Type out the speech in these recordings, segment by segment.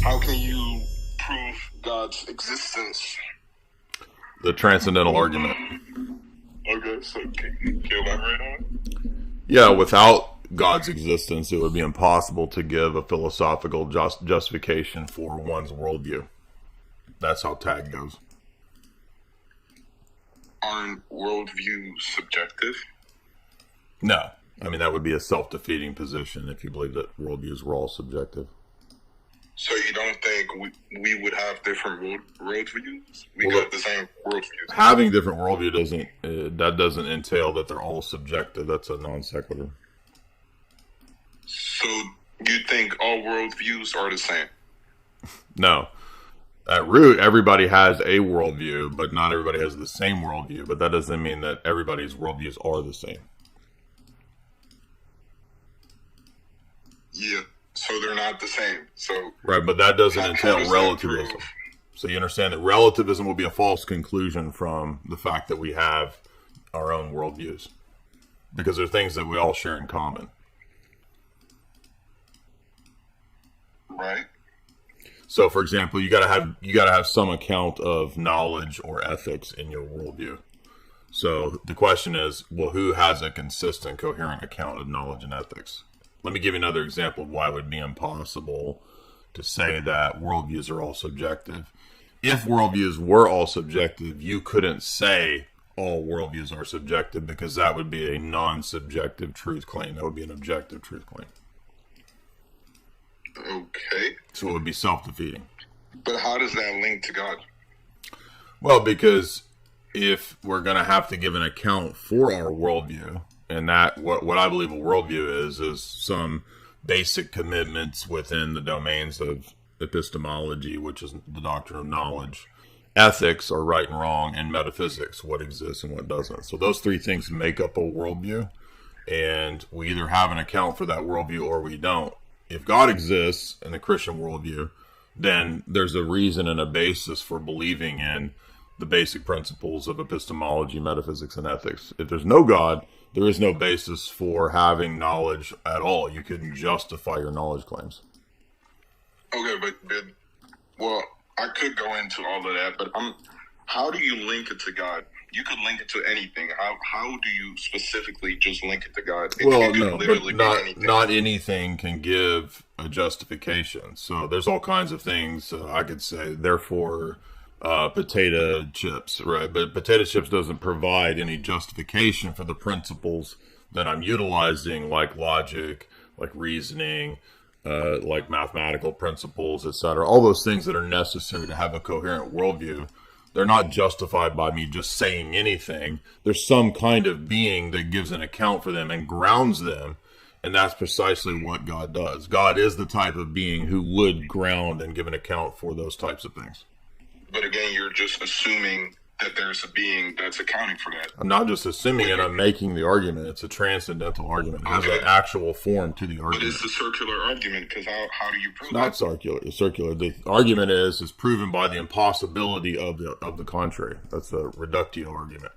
How can you prove God's existence? The transcendental argument. Okay, so can you elaborate on it? Yeah, without God's existence, it would be impossible to give a philosophical justification for one's worldview. That's how tag goes. Aren't worldviews subjective? No. I mean, that would be a self-defeating position if you believe that worldviews were all subjective. So you don't think we would have different worldviews? We got the same worldviews. Having different worldview doesn't entail that they're all subjective. That's a non sequitur. So you think all worldviews are the same? No. At root, everybody has a worldview, but not everybody has the same worldview. But that doesn't mean that everybody's worldviews are the same. Yeah. So they're not the same. So right, but that doesn't entail relativism. So you understand that relativism will be a false conclusion from the fact that we have our own worldviews, because there are things that we all share in common. Right. So, for example, you gotta have some account of knowledge or ethics in your worldview. So the question is, well, who has a consistent, coherent account of knowledge and ethics? Let me give you another example of why it would be impossible to say that worldviews are all subjective. If worldviews were all subjective, you couldn't say all worldviews are subjective, because that would be a non-subjective truth claim. That would be an objective truth claim. Okay. So it would be self-defeating. But how does that link to God? Well, because if we're going to have to give an account for our worldview, and that what I believe a worldview is some basic commitments within the domains of epistemology, which is the doctrine of knowledge, ethics, or right and wrong, and metaphysics, what exists and what doesn't. So those three things make up a worldview, and we either have an account for that worldview or we don't. If God exists in the Christian worldview, then there's a reason and a basis for believing in the basic principles of epistemology, metaphysics, and ethics. If there's no God, there is no basis for having knowledge at all. You couldn't justify your knowledge claims. Okay, but well, I could go into all of that, but how do you link it to God? You could link it to anything. How do you specifically just link it to God? Well, no, but not anything can give a justification. So there's all kinds of things I could say. Therefore, potato chips, right? But potato chips doesn't provide any justification for the principles that I'm utilizing, like logic, like reasoning, like mathematical principles, etc. All those things that are necessary to have a coherent worldview. They're not justified by me just saying anything. There's some kind of being that gives an account for them and grounds them. And that's precisely what God does. God is the type of being who would ground and give an account for those types of things. But again, you're just assuming that there's a being that's accounting for that. I'm not just assuming it, I'm making the argument. It's a transcendental argument. It has an actual form to the argument. But it's a circular argument, because how do you prove that? It's not circular. It's circular. The argument is proven by the impossibility of the contrary. That's a reductio argument.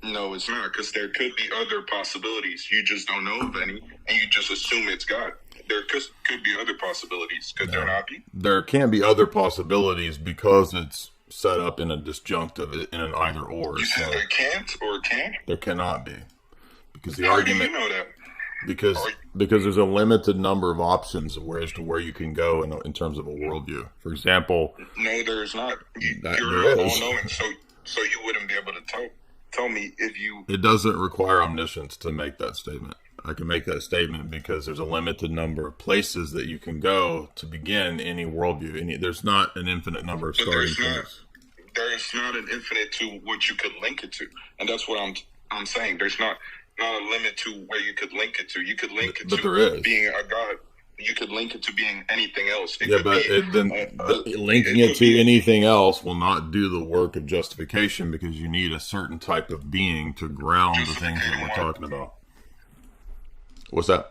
No, it's not, because there could be other possibilities. You just don't know of any, and you just assume it's God. There could be other possibilities. Could there not be? There can be other possibilities because it's set up in a disjunctive, in an either or. You said there can't or can? There cannot be. Because the How argument, do you know that? Because there's a limited number of options as to where you can go in terms of a worldview. For example... No, there's not. You're all-knowing, so you wouldn't be able to tell me if you... It doesn't require omniscience to make that statement. I can make that statement because there's a limited number of places that you can go to begin any worldview. There's not an infinite number of starting points. There's not an infinite to what you could link it to, and that's what I'm saying. There's not a limit to where you could link it to. You could link it to being a God. You could link it to being anything else. Linking it to anything else will not do the work of justification, because you need a certain type of being to ground the things that we're talking about. What's that?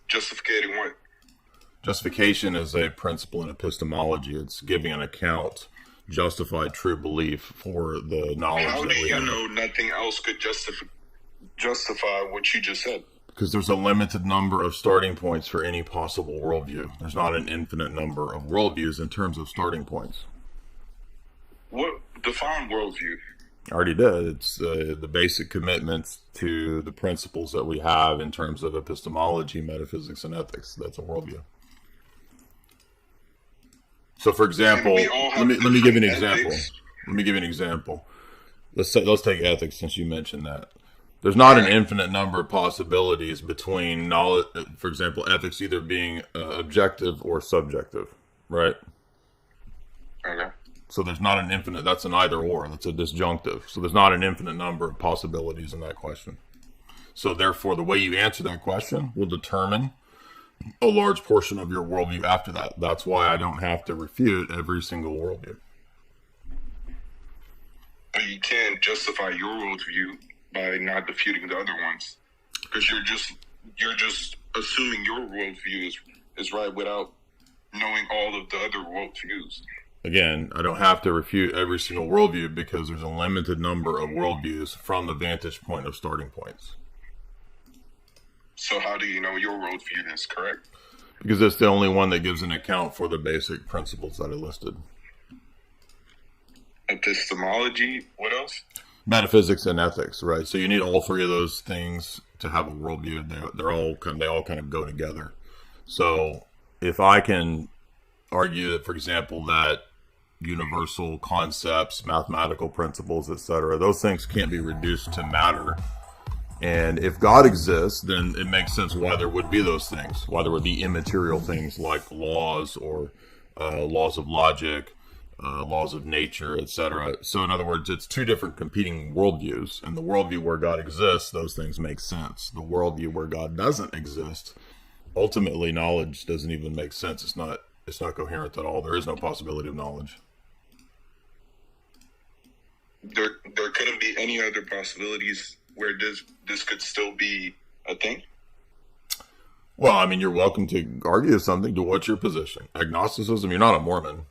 Justificating what? Justification is a principle in epistemology. It's giving an account, justified true belief for the knowledge that we have. How do you know nothing else could justify what you just said? Because there's a limited number of starting points for any possible worldview. There's not an infinite number of worldviews in terms of starting points. What define worldview? I already did. It's the basic commitments to the principles that we have in terms of epistemology, metaphysics, and ethics. That's a worldview. So, for example, let me give you an example. Let me give you an example. Let's take ethics, since you mentioned that. There's not an infinite number of possibilities between knowledge, for example, ethics either being objective or subjective, right? Okay. So there's not an infinite, that's an either or, that's a disjunctive. So there's not an infinite number of possibilities in that question. So therefore, the way you answer that question will determine a large portion of your worldview after that. That's why I don't have to refute every single worldview. But you can't justify your worldview by not defeating the other ones, because you're just assuming your worldview is right without knowing all of the other worldviews. Again, I don't have to refute every single worldview because there's a limited number of worldviews from the vantage point of starting points. So how do you know your worldview is correct? Because it's the only one that gives an account for the basic principles that I listed. Epistemology, what else? Metaphysics and ethics, right? So you need all three of those things to have a worldview. They all kind of go together. So if I can argue that, for example, that universal concepts, mathematical principles, etc., those things can't be reduced to matter. And if God exists, then it makes sense why there would be those things, why there would be immaterial things like laws or laws of logic, laws of nature, etc. So in other words, it's two different competing worldviews. And the worldview where God exists, those things make sense. The worldview where God doesn't exist, ultimately knowledge doesn't even make sense. It's not coherent at all. There is no possibility of knowledge. There couldn't be any other possibilities where this could still be a thing? Well, I mean, you're welcome to argue something. To what's your position? Agnosticism? You're not a Mormon.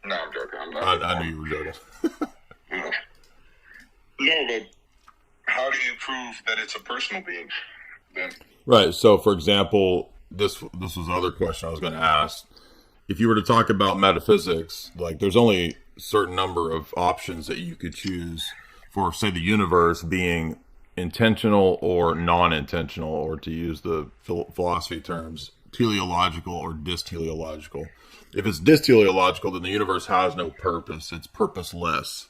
No, I'm joking. I'm not. I knew you were joking. No, but how do you prove that it's a personal being then? Right. So, for example, this was the other question I was going to ask. If you were to talk about metaphysics, like there's only a certain number of options that you could choose for, say, the universe being intentional or non-intentional, or to use the philosophy terms, teleological or disteleological. If it's disteleological, then the universe has no purpose. It's purposeless.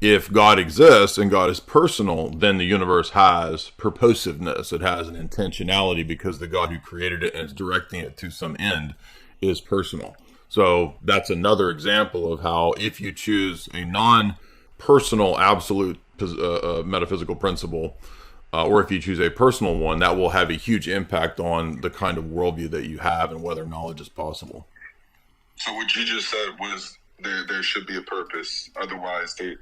If God exists and God is personal, then the universe has purposiveness. It has an intentionality because the God who created it and is directing it to some end is personal. So that's another example of how if you choose a non-personal absolute metaphysical principle, or if you choose a personal one, that will have a huge impact on the kind of worldview that you have and whether knowledge is possible. So what you just said was there should be a purpose. Otherwise, it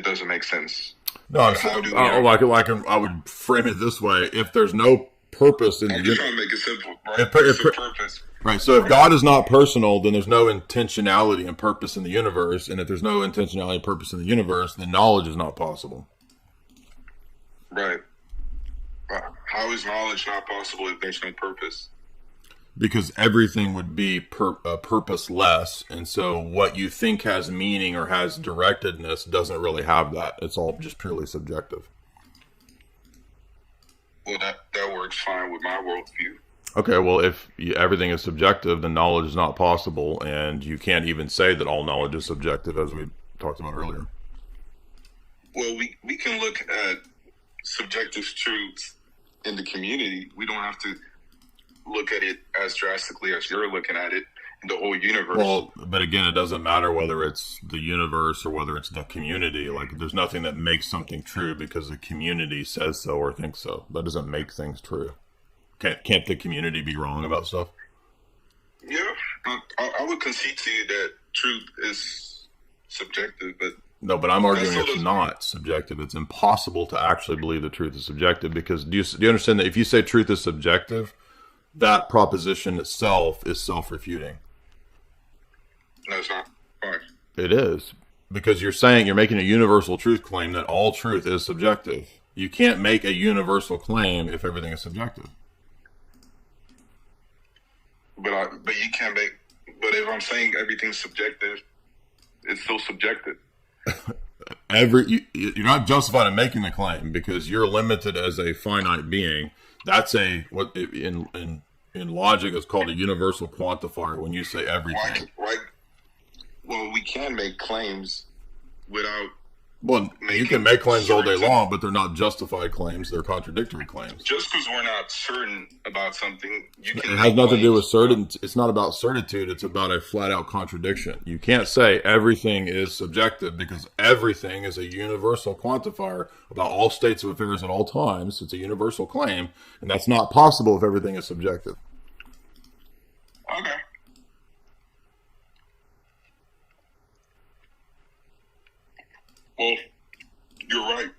doesn't make sense. No, I would frame it this way: if there's no purpose in I'm just trying to make it simple, right? If purpose. Right. So if God is not personal, then there's no intentionality and purpose in the universe. And if there's no intentionality and purpose in the universe, then knowledge is not possible. Right. How is knowledge not possible if there's no purpose? Because everything would be purposeless. And so what you think has meaning or has directedness doesn't really have that. It's all just purely subjective. Well, that works fine with my worldview. Okay, well, if everything is subjective, then knowledge is not possible, and you can't even say that all knowledge is subjective, as we talked about earlier. Well, we can look at subjective truths in the community. We don't have to look at it as drastically as you're looking at it in the whole universe. Well, but again, it doesn't matter whether it's the universe or whether it's the community. Like, there's nothing that makes something true because the community says so or thinks so. That doesn't make things true. Can't the community be wrong about stuff? Yeah, I would concede to you that truth is subjective, but no, but I'm arguing it's not subjective. It's impossible to actually believe the truth is subjective because do you understand that if you say truth is subjective, that proposition itself is self-refuting? No, it's not. Why? It is, because you're making a universal truth claim that all truth is subjective. You can't make a universal claim if everything is subjective. But you can't make. But if I'm saying everything's subjective, it's still subjective. You're not justified in making the claim because you're limited as a finite being. That's what in logic is called a universal quantifier. When you say everything, well, we can make claims without. Well, you can make claims all day long, but they're not justified claims. They're contradictory claims. Just because we're not certain about something, it has nothing to do with certainty. It's not about certitude. It's about a flat-out contradiction. You can't say everything is subjective because everything is a universal quantifier about all states of affairs at all times. It's a universal claim, and that's not possible if everything is subjective. Okay. Well, you're right.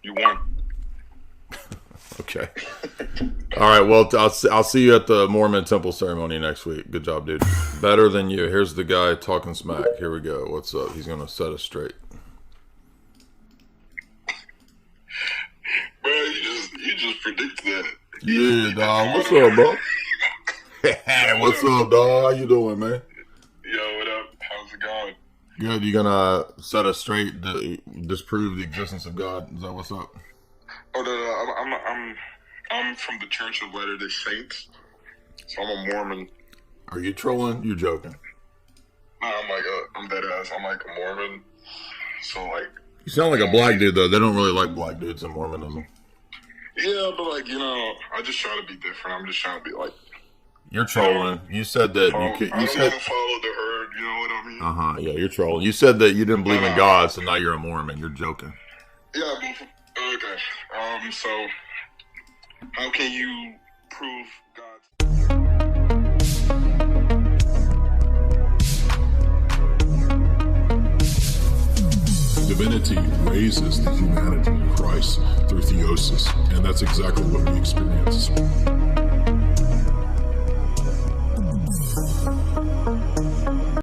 You won. Okay. All right. Well, I'll see you at the Mormon temple ceremony next week. Good job, dude. Better than you. Here's the guy talking smack. Here we go. What's up? He's gonna set us straight. Bro, you just predicted that. Yeah, dog. What's up, bro? What's up, dog? How you doing, man? Yo, what up? How's it going? Good. You gonna set us straight to disprove the existence of God? Is that what's up? Oh no, I'm from the Church of Latter-day Saints, so I'm a Mormon. Are you trolling? You joking? No, I'm dead ass. I'm like a Mormon. So like. You sound like a black dude though. They don't really like black dudes in Mormonism. Yeah, but like I just try to be different. I'm just trying to be like. You're trolling. You said that you said follow the herd. You know what I mean? Yeah, you're trolling. You said that you didn't believe in God, so now you're a Mormon. You're joking. Yeah. Okay. So how can you prove God? Divinity raises the humanity of Christ through theosis, and that's exactly what we experience.